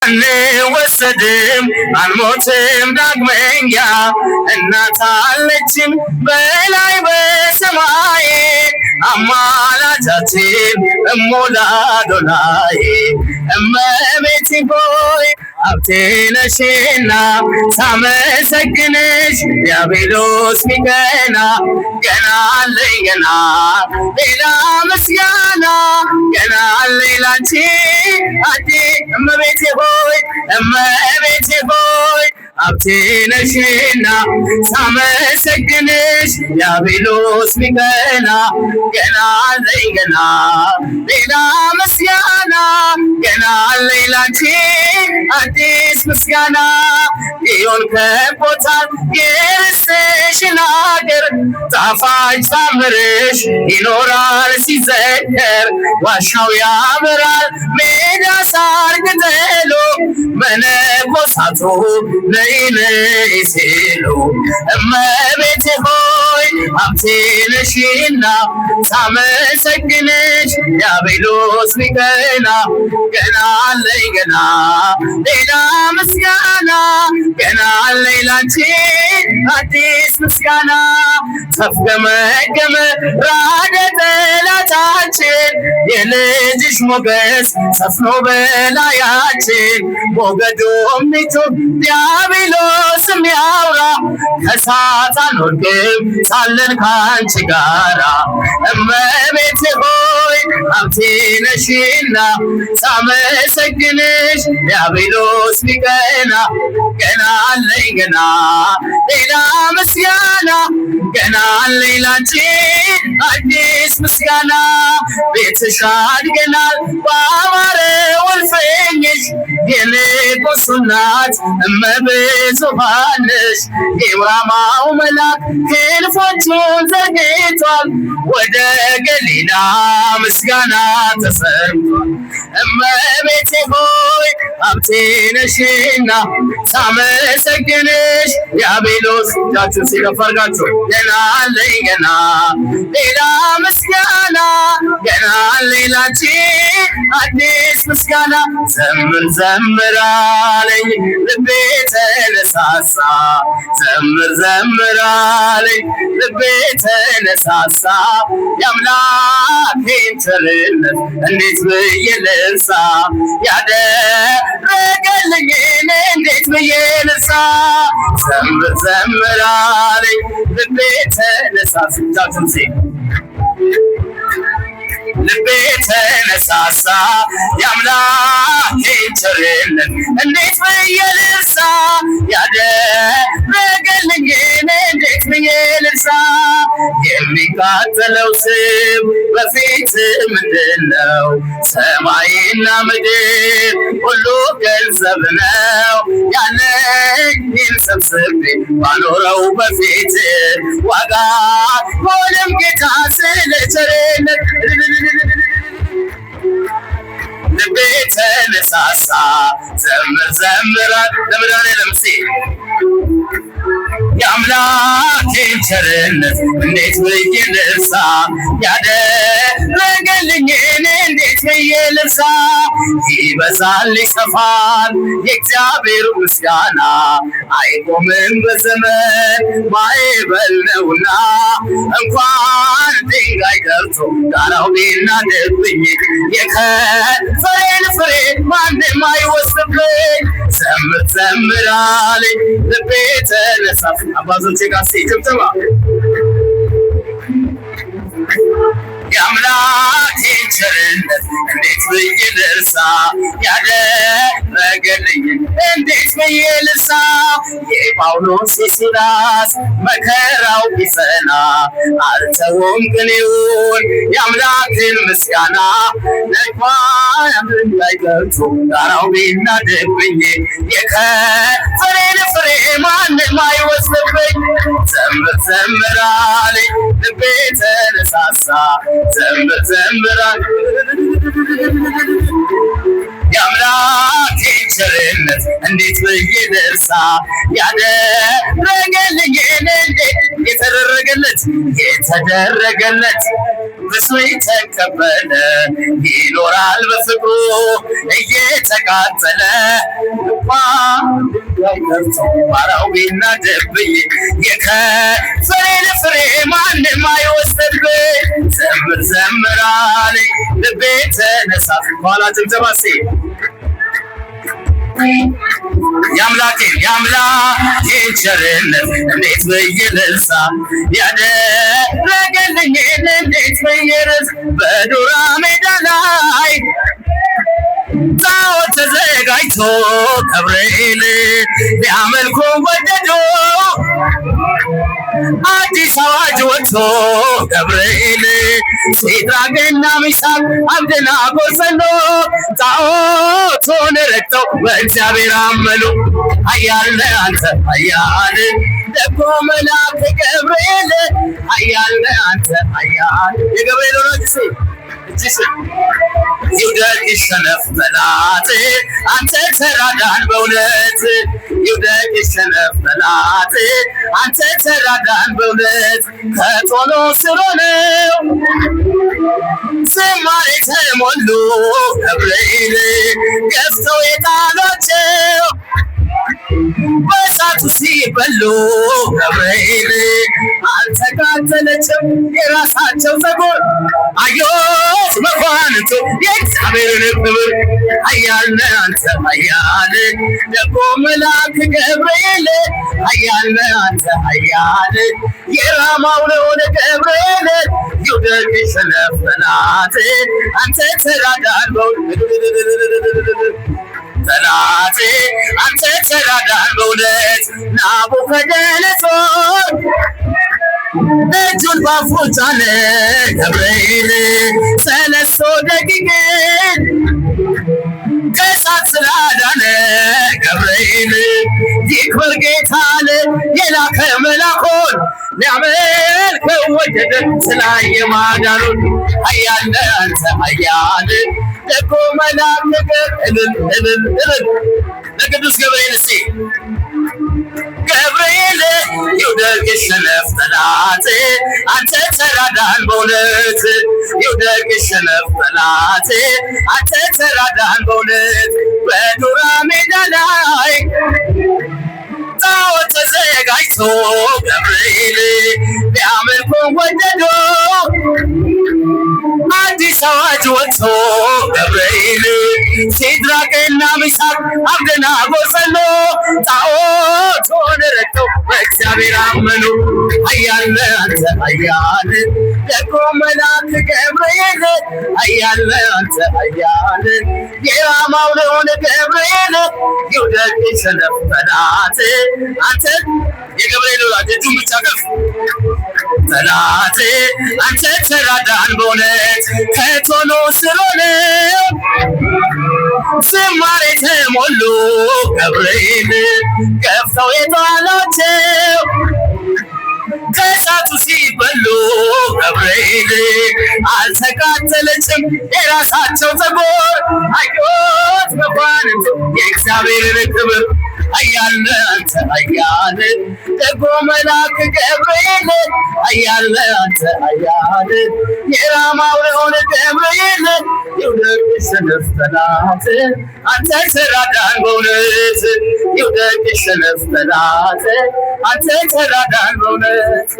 አንወሰድም አንሞትም ዳግመኛ እናት አለችን በላይ በሰማይ አማላጃችን እሞላዶናይ እመቤቴ ሆይ ሀብቴ ነሽና ሳመሰግንሽ ዲያብሎስ ቢቀና ገና አለኝ ገና ሌላ ምስጋና ገና አለኝ ላንቺ አዲስ እመቤቴ ሆይ ሀብቴ ነሽና ሳመሰግንሽ ዲያብሎስ ቢቀና ገና አለኝ ገና ሌላ ምስጋና ገና አለኝ ላንቺ አዲስ ምስጋና ይሁን ከቦታል የርስሽን አገር ጣፋጭ ታምርሽ ይኖራል ሲዘከር ዋሻው ያበራል ሜዳ ሳር ቅጠሉ መነኮሳቱ ነይ ነይ ሲሉ እመቤቴ ሆይ ሀብቴ ነሽና ሳመሰግንሽ ዲያብሎስ ቢቀና ገና አለኝ ገና ሌላ ምስጋና ገና አለኝ ላንቺ አዲስ ምስጋና ተፍገመገመ ራደ ጠላታችን የልጅሽ ሞገስ ሰፍኖ በላያችን ሞገዱም ይጩህ ዲያብሎስም ያውራ ከእሳት አንወድቅም ሳለን ካንቺ ጋራ እመቤቴ ሆይ ሀብቴ ነሽና ሳመሰግንሽ ዲያብሎስ ቢቀና ገና አለኝ ገና ሌላ ምስጋና ገና አለኝ ላንቺ አዲስ ምስጋና ቤትሽ አድገናል ባማረ ወልፈኝሽ የንጉሡ እናት እመብዙኃን ነሽ የዋማው መልአክ ክንፎቹን ዘርግቷል ወደ ገሊላ ምስጋና ተሰምቷል እመቤቴ ሆይ ሀብቴ ነሽና ሳመሰግንሽ ዲያብሎስ እጃችሁን ሲከፍ አድርጋችሁ ገና አለኝ ገና ሌላ ምስጋና ገና አለኝ ላንቺ አዲስ ምስጋና ዘምር ዘምር አለኝ ልቤ ተነሳሳ ዘምር ዘምር አለኝ ልቤ ተነሳሳ የአምላኬን ቸርነት እንዴት ብዬ ልርሳ ያደረገልኝን እንዴት ብዬ ልርሳ ዘምር ዘምር አለኝ ልቤ ተነሳሳ እጃችሁን ልቤ ተነሳሳ የአምላኬን ቸርነት እንዴት ብዬ ልርሳ ያደረገልኝን እንዴት ብዬ ልርሳ የሚቃጠለው ስም በፊት ምንድነው ሰማይና ምድር ሁሉ ገንዘብ ነው ያለኝን ሰብስቤ ባኖረው በፊት ዋጋ ሆነም ጌታ ስለ ቸርነት ልቤ ተነሳሳ ዘምር ዘምር ለመድኃኔዓለም የአምላኬን ቸርነት እንዴት ብዬ ልርሳ ያደረገልኝን እንዴት ብዬ ልርሳ ይበዛል ይሰፋል የእግዚአብሔር ምስጋና አይቆምም በዘመን ማዕበል ነውና እንኳን ድንጋይ ቀርቶ ጋራው ቢናድብኝ የከንፈሬን ፍሬ ማንም አይወስድብኝ ዘምር ዘምር አለኝ ልቤ ተነሳ አባቶቼ ጋር ጭብጨባ የአምላኬን ቸርነት እንዴት ብዬ ልርሳ ያደረገልኝን እንዴት ብዬ ልርሳ የጳውሎስ የሲላስ መከራው ቢጸና አልተውም ቅኔውን የአምላክን ምስጋና እንኳን ድንጋይ ቀርቶ ጋራው ቢናድብኝ የከንፈሬን ፍሬ ማንም አይወስድብኝ ዘምር ዘምር አለኝ ልቤ ተነሳሳ ዘምር ዘምር የአምላኬን ቸርነት እንዴት ብዬ ልርሳ ያደረገልኝን እንዴት የተደረገለት ብዙ የተቀበለ ይኖራል በፍቅሩ እየተቃጠለ እንኳን ድንጋይ ከፍቶ ባራው ቢናድብኝ የከንፈሬን ፍሬ ማንም አይወስድብኝ። ዘምር ዘምር አለኝ ልቤ ተነሳ። ኋላ ጭብጨባ የአምላኬን ቸርነት እንዴት ብዬ ልርሳ? ያደረገልኝን እንዴት ብዬ ልርሳ? በዱራ ሜዳ ላይ ጣዖት ተዘጋጅቶ ገብርኤል ሊያመልኩ ወደዱ። አዲስ አዋጅ ወጥቶ ገብርኤል ሲድራቅና ሚሳቅ አብደናጎ ጸሎ ጣዖቱን ረግጠው በእግዚአብሔር አመኑ። ኃያል ነህ አንተ ኃያል ደጎ መልአክ ገብርኤል ኃያል ነህ አንተ ኃያል የገብርኤል ወራጅ ይውደቅ ይሸነፍ ጠላት አንተ ተራዳን በእውነት ይውደቅ ይሸነፍ ጠላት አንተ ተራዳን በእውነት ከቶሎ ስለሆነው ዝማሬ ተሞሉ ገብርኤል ገፍተው የጣሏቸው በእሳቱ ሲበሉ ገብርኤል አልተቃጠለችም የራሳቸው ፀጉር። አዩት መኳንንቱ የእግዚአብሔርን ክብር። ኃያል ነህ አንተ ኃያል ደጎ መልአክ ገብርኤል ኃያል ነህ አንተ ኃያል የራማው ልዑል ገብርኤል ይውደቅ ይሸነፍ ጠላት አንተ ተራዳን ጠላት አንተ ተራዳን በእውነት። ናቡከደነፆር እጁን ባፉ ጫነ ገብርኤል ሰለስቱ ደቂቅን ከእሳት ስላዳነ ገብርኤል ይክበር ጌታ አለ የላከ መልአኩን ሊያመልከው ወደደ ስላየ ማዳኑን። ኃያል ነህ አንተ ኃያል ደጎ መልአክ እልል ለቅዱስ ገብርኤል ገብርኤል ይውደቅ ይሸነፍ ጠላት አንተ ተራዳን በእውነት ይውደቅ ይሸነፍ ጠላት አንተ ተራዳን በእውነት። በዱራ ሜዳ ላይ ጣዖት ተዘጋጅቶ ገብርኤል ሊያመልኩ ወደዱ። አዲስ አዋጅ ወጥቶ ገብርኤል ሲድራቅና ሚሳቅ አብደናጎ ጸሎ ጣዖቱን ረግጠው በእግዚአብሔር አመኑ። ኃያል ነህ አንተ ኃያል ደጎ መልአክ ገብርኤል ኃያል ነህ አንተ ኃያል የራማው ልዑል ገብርኤል ይውደቅ ይሸነፍ ጠላት አንተ የገብርኤል ወራጅ እጁን ብቻ ከፍ ጠላት አንተ ተራዳን በእውነት ከቶሎ ስለሆነ ዝማሬ ተሞሉ ገብርኤል ገፍተው የጣሏቸው ከእሳቱ ሲበሉ ገብርኤል አልተቃጠለችም የራሳቸው ፀጉር። አዩት መኳንንቱ የእግዚአብሔርን ክብር። ኃያል ነህ አንተ ኃያል ደጎ መልአክ ገብርኤል ኃያል ነህ አንተ ኃያል የራማው ልዑል ገብርኤል ይውደቅ ይሸነፍ ጠላት አንተ ተራዳን በእውነት ይውደቅ ይሸነፍ ጠላት አንተ ተራዳን በእውነት።